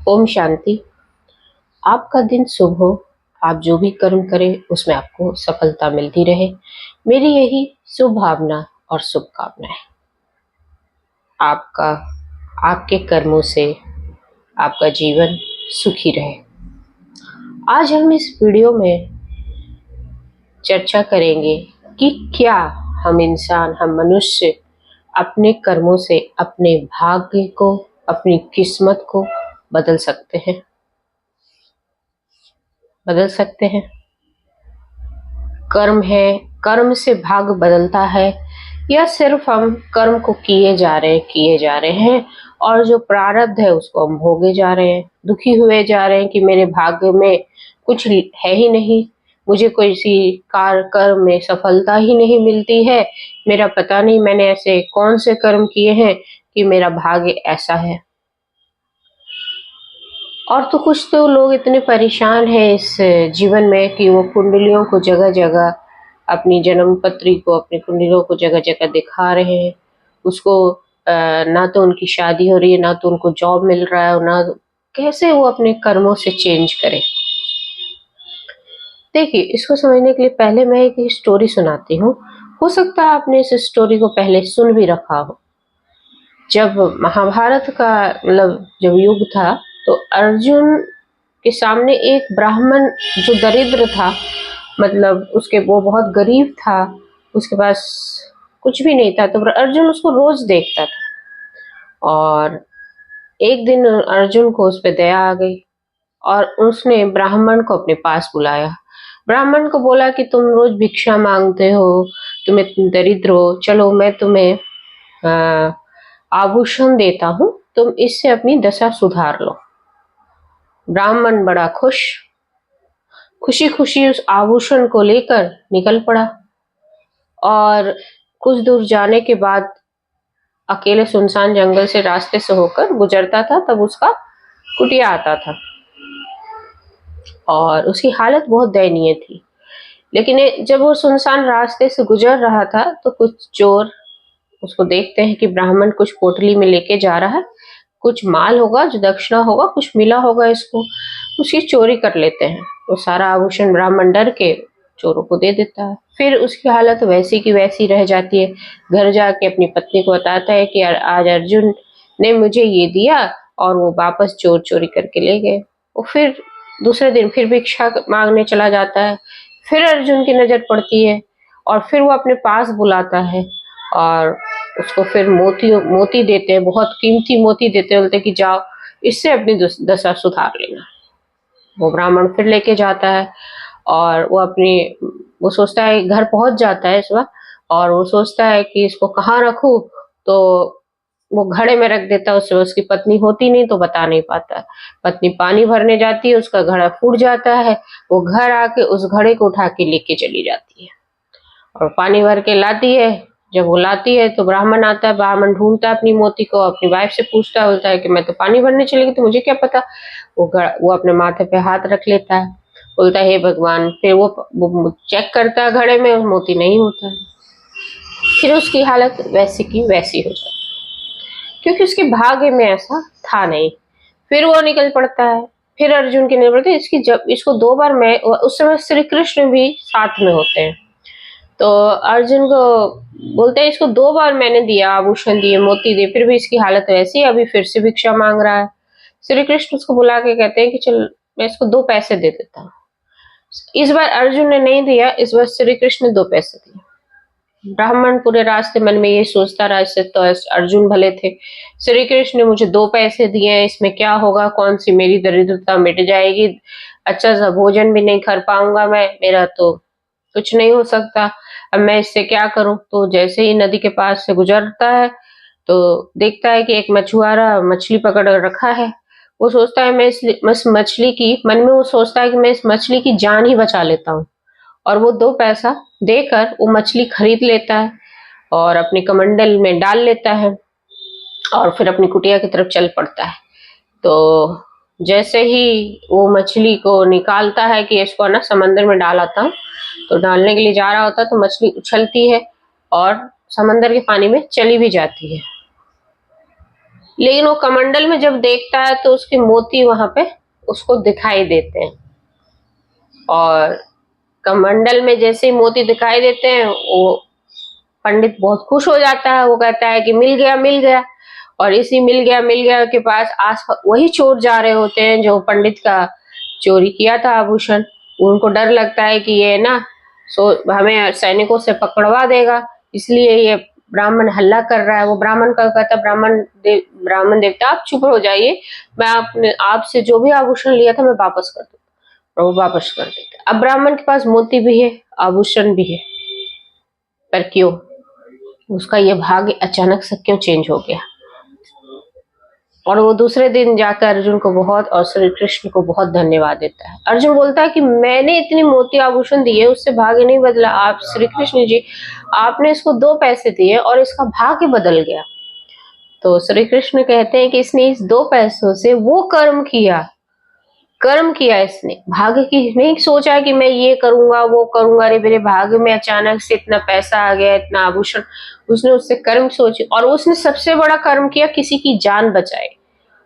ओम शांति। आपका दिन शुभ हो। आप जो भी कर्म करें उसमें आपको सफलता मिलती रहे, मेरी यही शुभ भावना और शुभकामनाएं। आपका आपके कर्मों से आपका जीवन सुखी रहे। आज हम इस वीडियो में चर्चा करेंगे कि क्या हम मनुष्य अपने कर्मों से अपने भाग्य को, अपनी किस्मत को बदल सकते हैं। कर्म से भाग्य बदलता है या सिर्फ हम कर्म को किए जा रहे हैं और जो प्रारब्ध है उसको हम भोगे जा रहे हैं, दुखी हुए जा रहे हैं कि मेरे भाग्य में कुछ है ही नहीं, मुझे कोई सी कर्म में सफलता ही नहीं मिलती है, मेरा पता नहीं मैंने ऐसे कौन से कर्म किए हैं कि मेरा भाग्य ऐसा है। और तो कुछ तो लोग इतने परेशान हैं इस जीवन में कि वो कुंडलियों को जगह जगह, अपनी जन्म पत्री को, अपनी कुंडलियों को जगह जगह दिखा रहे हैं। उसको ना तो उनकी शादी हो रही है, ना तो उनको जॉब मिल रहा है, ना कैसे वो अपने कर्मों से चेंज करें। देखिए, इसको समझने के लिए पहले मैं एक स्टोरी सुनाती हूँ। हो सकता है आपने इस स्टोरी को पहले सुन भी रखा हो। जब महाभारत का जब युग था तो अर्जुन के सामने एक ब्राह्मण जो दरिद्र था, उसके वो बहुत गरीब था, उसके पास कुछ भी नहीं था, तो अर्जुन उसको रोज देखता था। और एक दिन अर्जुन को उस पर दया आ गई और उसने ब्राह्मण को अपने पास बुलाया। ब्राह्मण को बोला कि तुम रोज भिक्षा मांगते हो, तुम इतने दरिद्र हो, चलो मैं तुम्हें आभूषण देता हूँ, तुम इससे अपनी दशा सुधार लो। ब्राह्मण बड़ा खुशी खुशी उस आभूषण को लेकर निकल पड़ा और कुछ दूर जाने के बाद अकेले सुनसान जंगल से रास्ते से होकर गुजरता था, तब उसका कुटिया आता था और उसकी हालत बहुत दयनीय थी। लेकिन जब वो सुनसान रास्ते से गुजर रहा था तो कुछ चोर उसको देखते हैं कि ब्राह्मण कुछ पोटली में लेके जा रहा है, कुछ माल होगा, जो दक्षिणा होगा, कुछ मिला होगा इसको, उसकी चोरी कर लेते हैं। वो सारा आभूषण ब्राह्मण डर के चोरों को दे देता है। फिर उसकी हालत वैसी की वैसी रह जाती है। घर जाके अपनी पत्नी को बताता है कि आज अर्जुन ने मुझे ये दिया और वो वापस चोर चोरी करके ले गए। वो फिर दूसरे दिन फिर भिक्षा मांगने चला जाता है। फिर अर्जुन की नजर पड़ती है और फिर वो अपने पास बुलाता है और उसको फिर मोती देते हैं, बहुत कीमती मोती देते हैं, बोलते कि जाओ इससे अपनी दशा सुधार लेना। वो ब्राह्मण फिर लेके जाता है और वो सोचता है, घर पहुंच जाता है इस वक्त, और वो सोचता है कि इसको कहाँ रखूं, तो वो घड़े में रख देता है। उसकी पत्नी होती नहीं तो बता नहीं पाता। पत्नी पानी भरने जाती है, उसका घड़ा फूट जाता है, वो घर आके उस घड़े को उठा के लेके चली जाती है और पानी भर के लाती है। जब वो लाती है तो ब्राह्मण आता है, ब्राह्मण ढूंढता है अपनी मोती को, अपनी वाइफ से पूछता है, बोलता है कि मैं तो पानी भरने चली गई, तो मुझे क्या पता। वो अपने माथे पे हाथ रख लेता है, बोलता है हे भगवान। फिर वो चेक करता है घड़े में, मोती नहीं होता है। फिर उसकी हालत वैसी की वैसी हो जाती है क्योंकि उसके भाग्य में ऐसा था नहीं। फिर वो निकल पड़ता है, फिर अर्जुन की निकल पड़ती है। जब इसको 2 बार मैं, उस समय श्री कृष्ण भी साथ में होते हैं, तो अर्जुन को बोलते हैं इसको 2 बार मैंने दिया, आभूषण दिए, मोती दिए, फिर भी इसकी हालत वैसी, अभी फिर से भिक्षा मांग रहा है। श्री कृष्ण उसको बुला के कहते हैं कि चल मैं इसको 2 पैसे दे देता हूँ। इस बार अर्जुन ने नहीं दिया, इस बार श्री कृष्ण ने 2 पैसे दिए। ब्राह्मण पूरे रास्ते मन में ये सोचता रहा, इससे तो अर्जुन भले थे, श्री कृष्ण ने मुझे 2 पैसे दिए, इसमें क्या होगा, कौन सी मेरी दरिद्रता मिट जाएगी, अच्छा सा भोजन भी नहीं कर पाऊंगा मैं, मेरा तो कुछ नहीं हो सकता, अब मैं इससे क्या करूं। तो जैसे ही नदी के पास से गुजरता है तो देखता है कि एक मछुआरा मछली पकड़ रखा है। वो सोचता है मैं इस मछली की, मन में वो सोचता है कि मैं इस मछली की जान ही बचा लेता हूँ, और वो 2 पैसा देकर वो मछली खरीद लेता है और अपने कमंडल में डाल लेता है और फिर अपनी कुटिया की तरफ चल पड़ता है। तो जैसे ही वो मछली को निकालता है कि इसको ना समंदर में डाल आता हूँ, तो डालने के लिए जा रहा होता है तो मछली उछलती है और समंदर के पानी में चली भी जाती है। लेकिन वो कमंडल में जब देखता है तो उसके मोती वहां पे उसको दिखाई देते हैं, और कमंडल में जैसे ही मोती दिखाई देते हैं वो पंडित बहुत खुश हो जाता है। वो कहता है कि मिल गया मिल गया। और इसी मिल गया के पास आस वही चोर जा रहे होते हैं जो पंडित का चोरी किया था आभूषण। उनको डर लगता है कि ये ना हमें सैनिकों से पकड़वा देगा, इसलिए ये ब्राह्मण हल्ला कर रहा है। वो ब्राह्मण का कहता है, ब्राह्मण देवता आप चुप हो जाइए, मैं आपसे जो भी आभूषण लिया था मैं वापस कर दूं। और वो वापस कर देते। अब ब्राह्मण के पास मोती भी है, आभूषण भी है, पर क्यों उसका ये भाग्य अचानक से क्यों चेंज हो गया? और वो दूसरे दिन जाकर अर्जुन को बहुत और श्री कृष्ण को बहुत धन्यवाद देता है। अर्जुन बोलता है कि मैंने इतनी मोती आभूषण दिए, उससे भाग्य नहीं बदला। आप श्री कृष्ण जी, आपने इसको 2 पैसे दिए और इसका भाग्य बदल गया। तो श्री कृष्ण कहते हैं कि इसने इस 2 पैसों से वो कर्म किया इसने, भाग्य की नहीं सोचा कि मैं ये करूंगा वो करूंगा, अरे मेरे भाग्य में अचानक से इतना पैसा आ गया, इतना आभूषण। उसने उससे कर्म सोची और उसने सबसे बड़ा कर्म किया, किसी की जान बचाई।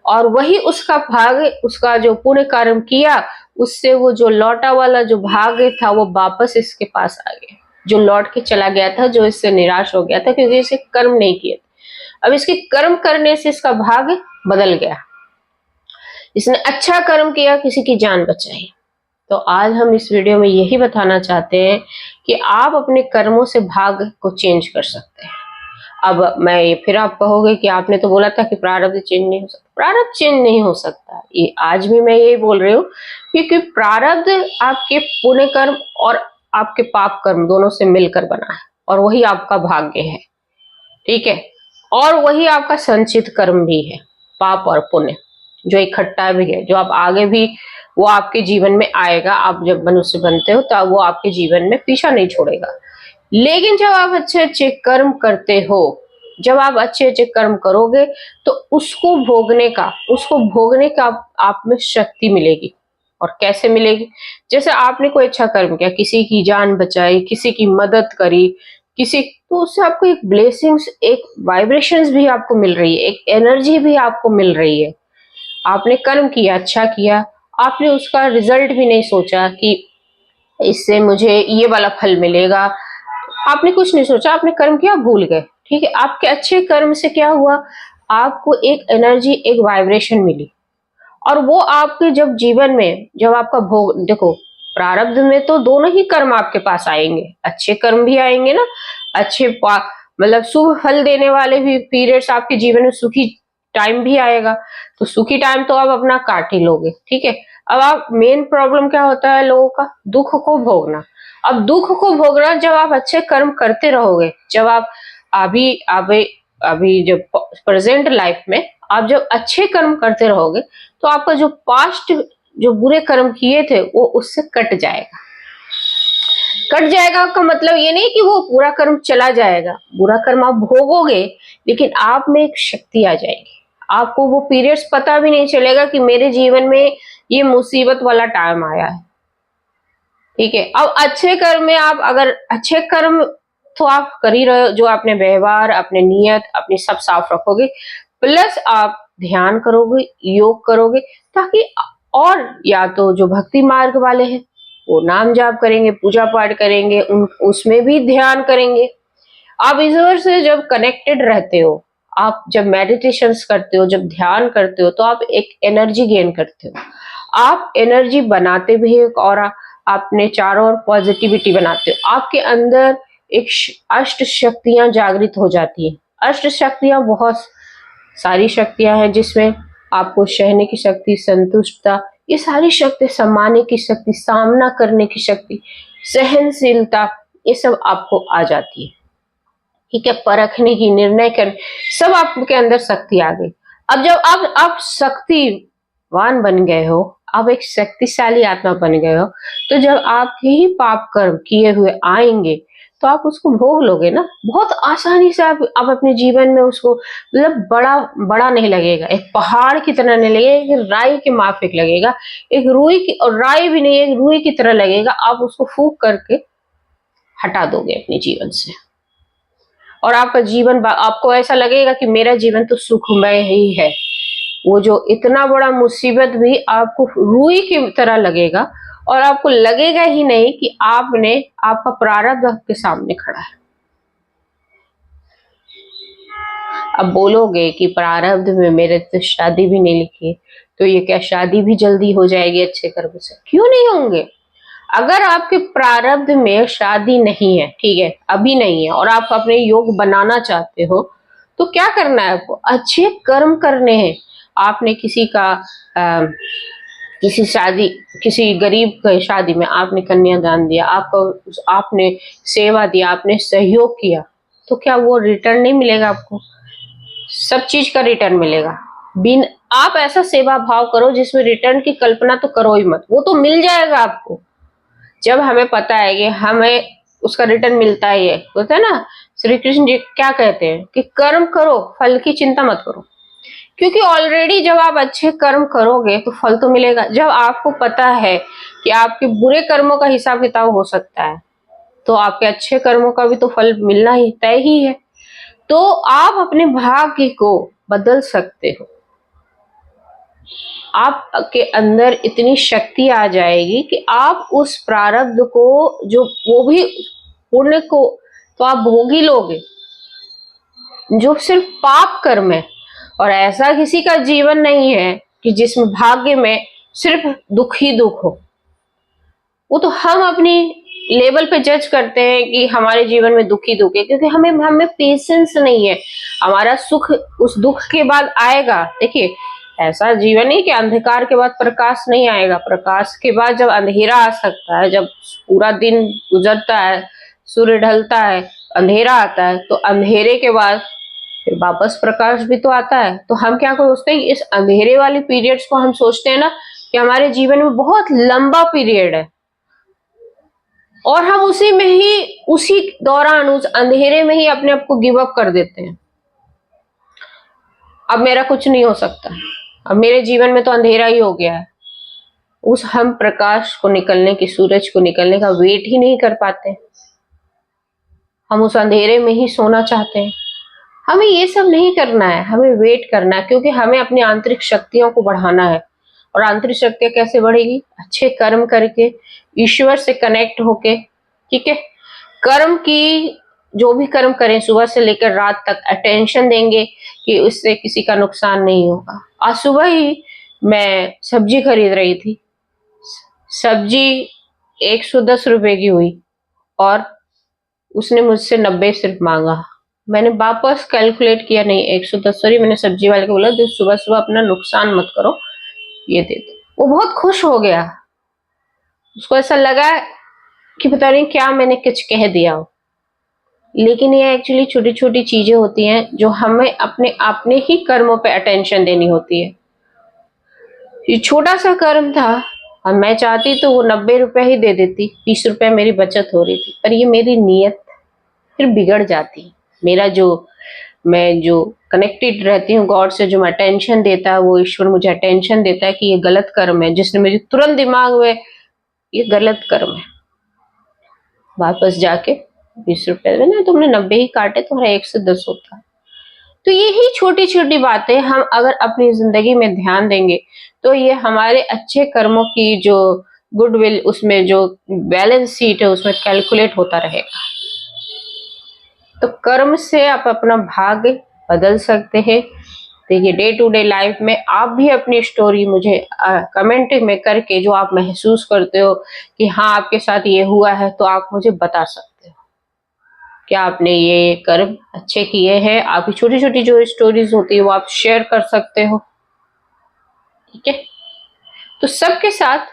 और वही उसका भाग्य, उसका जो पुण्य कर्म किया, उससे वो जो लौटा वाला जो भाग्य था वो वापस इसके पास आ गया, जो लौट के चला गया था, जो इससे निराश हो गया था क्योंकि इसे कर्म नहीं किए। अब इसके कर्म करने से इसका भाग्य बदल गया, इसने अच्छा कर्म किया, किसी की जान बचाई। तो आज हम इस वीडियो में यही बताना चाहते हैं कि आप अपने कर्मों से भाग्य को चेंज कर सकते हैं। अब मैं ये फिर आप कहोगे कि आपने तो बोला था कि प्रारब्ध चेंज नहीं हो सकता। प्रारब्ध चेंज नहीं हो सकता, ये आज भी मैं यही बोल रही हूँ, क्योंकि प्रारब्ध आपके पुण्य कर्म और आपके पाप कर्म दोनों से मिलकर बना है, और वही आपका भाग्य है, ठीक है। और वही आपका संचित कर्म भी है, पाप और पुण्य जो इकट्ठा भी है, जो आप आगे भी वो आपके जीवन में आएगा। आप जब मनुष्य बनते हो तो वो आपके जीवन में पीछा नहीं छोड़ेगा। लेकिन जब आप अच्छे अच्छे कर्म करते हो, जब आप अच्छे अच्छे कर्म करोगे तो उसको भोगने का आप में शक्ति मिलेगी। और कैसे मिलेगी? जैसे आपने कोई अच्छा कर्म किया, किसी की जान बचाई, किसी की मदद करी, किसी, तो उससे आपको एक ब्लेसिंग्स, एक वाइब्रेशंस भी आपको मिल रही है, एक एनर्जी भी आपको मिल रही है। आपने कर्म किया, अच्छा किया, आपने उसका रिजल्ट भी नहीं सोचा कि इससे मुझे ये वाला फल मिलेगा, आपने कुछ नहीं सोचा, आपने कर्म किया, भूल गए, ठीक है। आपके अच्छे कर्म से क्या हुआ, आपको एक एनर्जी, एक वाइब्रेशन मिली, और वो आपके जब जीवन में जब आपका भोग, देखो प्रारब्ध में तो दोनों ही कर्म आपके पास आएंगे, अच्छे कर्म भी आएंगे ना, अच्छे मतलब शुभ फल देने वाले भी पीरियड्स आपके जीवन में, सुखी टाइम भी आएगा। तो सुखी टाइम तो आप अपना काट ही लोगे, ठीक है। अब आप मेन प्रॉब्लम क्या होता है लोगों का, दुख को भोगना। अब दुख को भोगना जब आप अच्छे कर्म करते रहोगे, जब आप अभी अभी अभी जब प्रेजेंट लाइफ में आप जब अच्छे कर्म करते रहोगे तो आपका जो पास्ट जो बुरे कर्म किए थे वो उससे कट जाएगा। कट जाएगा का मतलब ये नहीं कि वो पूरा कर्म चला जाएगा, बुरा कर्म आप भोगोगे, लेकिन आप में एक शक्ति आ जाएगी। आपको वो पीरियड्स पता भी नहीं चलेगा कि मेरे जीवन में ये मुसीबत वाला टाइम आया है, ठीक है। अब अच्छे कर्म में आप अगर अच्छे कर्म तो आप कर ही रहे हो, जो अपने व्यवहार, अपने नियत, अपनी सब साफ रखोगे, प्लस आप ध्यान करोगे, योग करोगे, ताकि और या तो जो भक्ति मार्ग वाले हैं वो नाम जाप करेंगे, पूजा पाठ करेंगे, उसमें भी ध्यान करेंगे। आप ईश्वर से जब कनेक्टेड रहते हो, आप जब मेडिटेशंस करते हो, जब ध्यान करते हो, तो आप एक एनर्जी गेन करते हो, आप एनर्जी बनाते भी हो, और अपने चारों ओर पॉजिटिविटी बनाते हो। आपके अंदर एक अष्ट शक्तियां जागृत हो जाती हैं। अष्ट शक्तियां बहुत सारी शक्तियां हैं, जिसमें आपको सहने की शक्ति, संतुष्टता, ये सारी शक्ति, सम्मानने की शक्ति, सामना करने की शक्ति, सहनशीलता, ये सब आपको आ जाती है, ठीक है। परखने की, निर्णय करने, सब आपके अंदर शक्ति आ गई। अब जब आप शक्तिवान बन गए हो, आप एक शक्तिशाली आत्मा बन गए हो, तो जब आपके ही पाप कर्म किए हुए आएंगे तो आप उसको भोग लोगे ना, बहुत आसानी से। आप अपने जीवन में उसको, मतलब बड़ा नहीं लगेगा, एक पहाड़ की तरह नहीं लगेगा, एक राई के माफिक लगेगा, एक रुई की, और राई भी नहीं, एक रुई की तरह लगेगा। आप उसको फूंक करके हटा दोगे अपने जीवन से। और आपका जीवन, आपको ऐसा लगेगा कि मेरा जीवन तो सुखमय ही है। वो जो इतना बड़ा मुसीबत भी आपको रूई की तरह लगेगा और आपको लगेगा ही नहीं कि आपका प्रारब्ध आपके सामने खड़ा है। अब बोलोगे कि प्रारब्ध में मेरे तो शादी भी नहीं लिखी है, तो ये क्या शादी भी जल्दी हो जाएगी अच्छे कर्म से? क्यों नहीं होंगे? अगर आपके प्रारब्ध में शादी नहीं है, ठीक है, अभी नहीं है, और आप अपने योग बनाना चाहते हो, तो क्या करना है आपको? अच्छे कर्म करने हैं। आपने किसी गरीब की शादी में आपने कन्यादान दिया, आपने सेवा दिया, आपने सहयोग किया, तो क्या वो रिटर्न नहीं मिलेगा आपको? सब चीज का रिटर्न मिलेगा। आप ऐसा सेवा भाव करो जिसमें रिटर्न की कल्पना तो करो ही मत, वो तो मिल जाएगा आपको। जब हमें पता है कि हमें उसका रिटर्न मिलता ही है, होता है ना, श्री कृष्ण जी क्या कहते हैं कि कर्म करो, फल की चिंता मत करो, क्योंकि ऑलरेडी जब आप अच्छे कर्म करोगे तो फल तो मिलेगा। जब आपको पता है कि आपके बुरे कर्मों का हिसाब किताब हो सकता है, तो आपके अच्छे कर्मों का भी तो फल मिलना ही तय ही है। तो आप अपने भाग्य को बदल सकते हो। आपके अंदर इतनी शक्ति आ जाएगी कि आप उस प्रारब्ध को, जो वो भी पुण्य को तो आप भोग ही लोगे, जो सिर्फ पाप कर्म है। और ऐसा किसी का जीवन नहीं है कि जिसमें भाग्य में सिर्फ दुख ही दुख हो। वो तो हम अपनी लेवल पे जज करते हैं कि हमारे जीवन में दुख ही दुख है, क्योंकि हमें पेशेंस नहीं है। हमारा सुख उस दुख के बाद आएगा। देखिए, ऐसा जीवन नहीं कि अंधकार के बाद प्रकाश नहीं आएगा। प्रकाश के बाद जब अंधेरा आ सकता है, जब पूरा दिन गुजरता है, सूर्य ढलता है, अंधेरा आता है, तो अंधेरे के बाद फिर वापस प्रकाश भी तो आता है। तो हम क्या सोचते हैं, इस अंधेरे वाली पीरियड्स को हम सोचते हैं ना कि हमारे जीवन में बहुत लंबा पीरियड है, और हम उसी दौरान उस अंधेरे में ही अपने आप को गिव अप कर देते हैं। अब मेरा कुछ नहीं हो सकता, अब मेरे जीवन में तो अंधेरा ही हो गया है। उस हम प्रकाश को निकलने की, सूरज को निकलने का वेट ही नहीं कर पाते। हम उस अंधेरे में ही सोना चाहते हैं। हमें ये सब नहीं करना है, हमें वेट करना है, क्योंकि हमें अपनी आंतरिक शक्तियों को बढ़ाना है। और आंतरिक शक्तियां कैसे बढ़ेगी? अच्छे कर्म करके, ईश्वर से कनेक्ट होके, ठीक है। कर्म की, जो भी कर्म करें, सुबह से लेकर रात तक अटेंशन देंगे कि उससे किसी का नुकसान नहीं होगा। आज सुबह ही मैं सब्जी खरीद रही थी, सब्जी 110 रुपए की हुई और उसने मुझसे 90 सिर्फ मांगा। मैंने वापस कैलकुलेट किया, नहीं 110, सॉरी, मैंने सब्जी वाले को बोला जो सुबह सुबह अपना नुकसान मत करो, ये दे दो। वो बहुत खुश हो गया। उसको ऐसा लगा कि पता नहीं क्या मैंने कुछ कह दिया हो। लेकिन ये एक्चुअली छोटी छोटी चीजें होती हैं जो हमें अपने ही कर्मों पे अटेंशन देनी होती है। ये छोटा सा कर्म था और मैं चाहती तो वो 90 रुपए ही दे देती, 20 रुपए मेरी बचत हो रही थी, पर ये मेरी नीयत फिर बिगड़ जाती। मैं जो कनेक्टेड रहती हूँ गॉड से, जो मैं अटेंशन देता है, वो ईश्वर मुझे अटेंशन देता है कि ये गलत कर्म है, जिसने मेरे तुरंत दिमाग में ये गलत कर्म है। वापस जाके 20 रुपए देना, तुमने 90 ही काटे, तुम्हारा 110 होता। तो यही छोटी छोटी बातें हम अगर अपनी जिंदगी में ध्यान देंगे तो ये हमारे अच्छे कर्मों की जो गुडविल, उसमें जो बैलेंस शीट है, उसमें कैलकुलेट होता रहेगा। तो कर्म से आप अपना भाग्य बदल सकते हैं। देखिए, डे टू डे लाइफ में आप भी अपनी स्टोरी मुझे कमेंट में करके, जो आप महसूस करते हो कि हाँ आपके साथ ये हुआ है, तो आप मुझे बता सकते हो क्या आपने ये कर्म अच्छे किए हैं। आपकी छोटी छोटी जो स्टोरीज होती है वो आप शेयर कर सकते हो, ठीक है। तो सबके साथ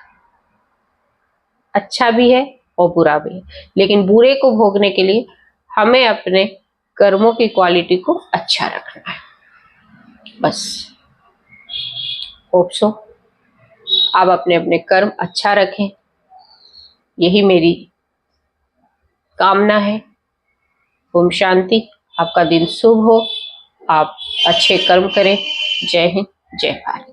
अच्छा भी है और बुरा भी है, लेकिन बुरे को भोगने के लिए हमें अपने कर्मों की क्वालिटी को अच्छा रखना है। बस होप सो आप अपने अपने कर्म अच्छा रखें, यही मेरी कामना है। ओम शांति। आपका दिन शुभ हो, आप अच्छे कर्म करें। जय हिंद, जय भारत।